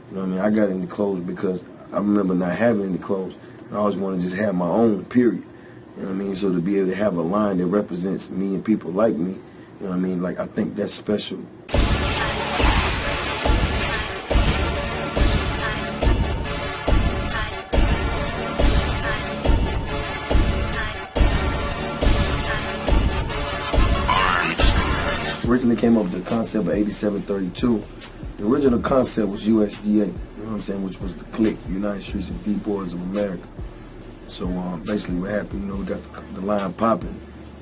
You know what I mean? I got into clothes because I remember not having any clothes. And I always wanted to just have my own, period. You know what I mean? So to be able to have a line that represents me and people like me, you know what I mean? Like, I think that's special. Originally came up with the concept of 8732. The original concept was USDA, you know what I'm saying, which was the clique, United Streets and D-Boys of America. So basically what happened, you know, we got the line popping,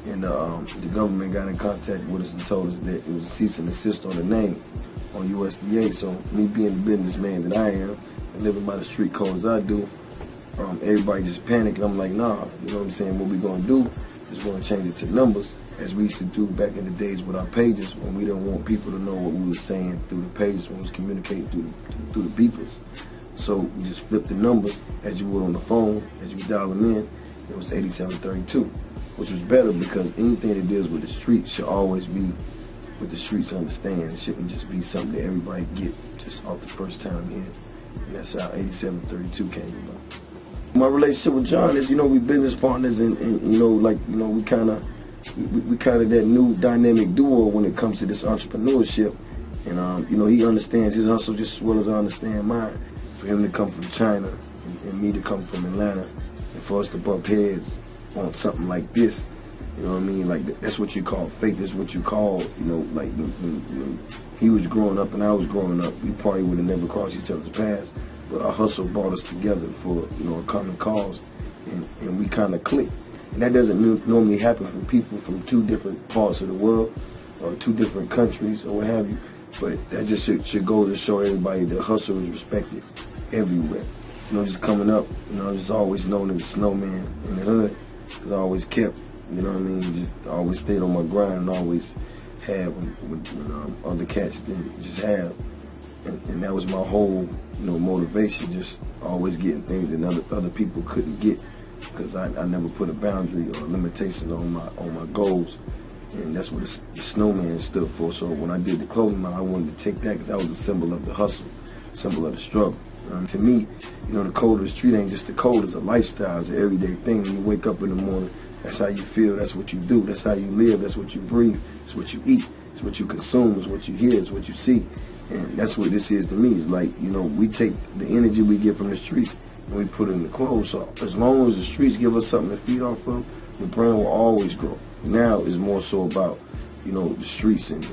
and the government got in contact with us and told us that it was a cease and desist on the name on USDA. So me being the businessman that I am, and living by the street code as I do, everybody just panicked, and I'm like, nah, you know what I'm saying, what we gonna do is we're gonna change it to numbers, as we used to do back in the days with our pages, when we didn't want people to know what we were saying through the pages, when we was communicating through the beepers. So we just flipped the numbers as you would on the phone, as you dial them in. It was 8732, which was better because anything that deals with the streets should always be what the streets understand. It shouldn't just be something that everybody get just off the first time in. And that's how 8732 came about. My relationship with John is, you know, we business partners, and you know, like, you know, we kind of that new dynamic duo when it comes to this entrepreneurship. And you know, he understands his hustle just as well as I understand mine. For him to come from China and me to come from Atlanta, and for us to bump heads on something like this, you know what I mean? Like, that's what you call fate. That's what you call, you know, like when he was growing up and I was growing up, we probably would have never crossed each other's paths. But our hustle brought us together for, you know, a common cause, and we kind of clicked. And that doesn't normally happen for people from two different parts of the world or two different countries or what have you. But that just should go to show everybody that hustle is respected everywhere. You know, just coming up, you know, just always known as a snowman in the hood. Because I always kept, you know what I mean, just always stayed on my grind and always had when other cats didn't just have. And that was my whole, you know, motivation, just always getting things that other people couldn't get. Because I never put a boundary or limitation on my goals, and that's what the snowman stood for. So when I did the clothing line, I wanted to take that, because that was a symbol of the hustle, symbol of the struggle. To me, you know, the code of the street ain't just the code; it's a lifestyle, it's an everyday thing. When you wake up in the morning, that's how you feel, that's what you do, that's how you live, that's what you breathe, it's what you eat, it's what you consume, it's what you hear, it's what you see, and that's what this is to me. It's like, you know, we take the energy we get from the streets and we put it in the clothes. So as long as the streets give us something to feed off of, the brand will always grow. Now it's more so about, you know, the streets and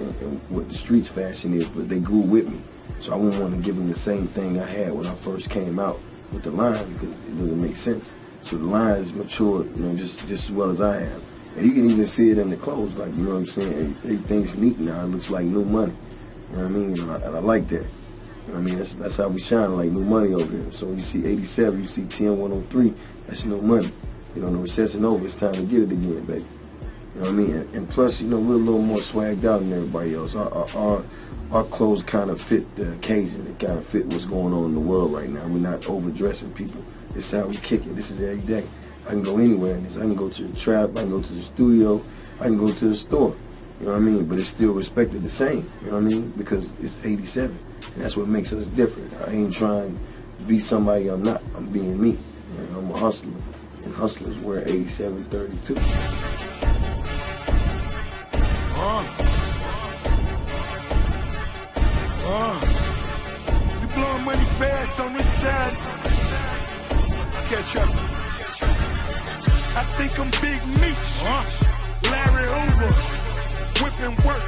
what the streets fashion is, but they grew with me. So I wouldn't want to give them the same thing I had when I first came out with the line, because it doesn't make sense. So the line is matured, you know, just as well as I have. And you can even see it in the clothes, like, you know what I'm saying? Everything's neat now. It looks like new money. You know what I mean? And I like that. You know what I mean? That's how we shine, like new money over here. So you see 87, you see 10103, that's new money. You know, the recession over, it's time to get it again, baby. You know what I mean? And plus, you know, we're a little more swagged out than everybody else. Our clothes kind of fit the occasion. It kind of fit what's going on in the world right now. We're not overdressing people. This is how we kick it. This is every day. I can go anywhere in this. I can go to the trap, I can go to the studio, I can go to the store. You know what I mean? But it's still respected the same. You know what I mean? Because it's 87. And that's what makes us different. I ain't trying to be somebody I'm not. I'm being me. You know, I'm a hustler. And hustlers wear 8732. You blowing money fast on this side. Catch up. I think I'm Big Meech. Larry Hoover. Whipping work.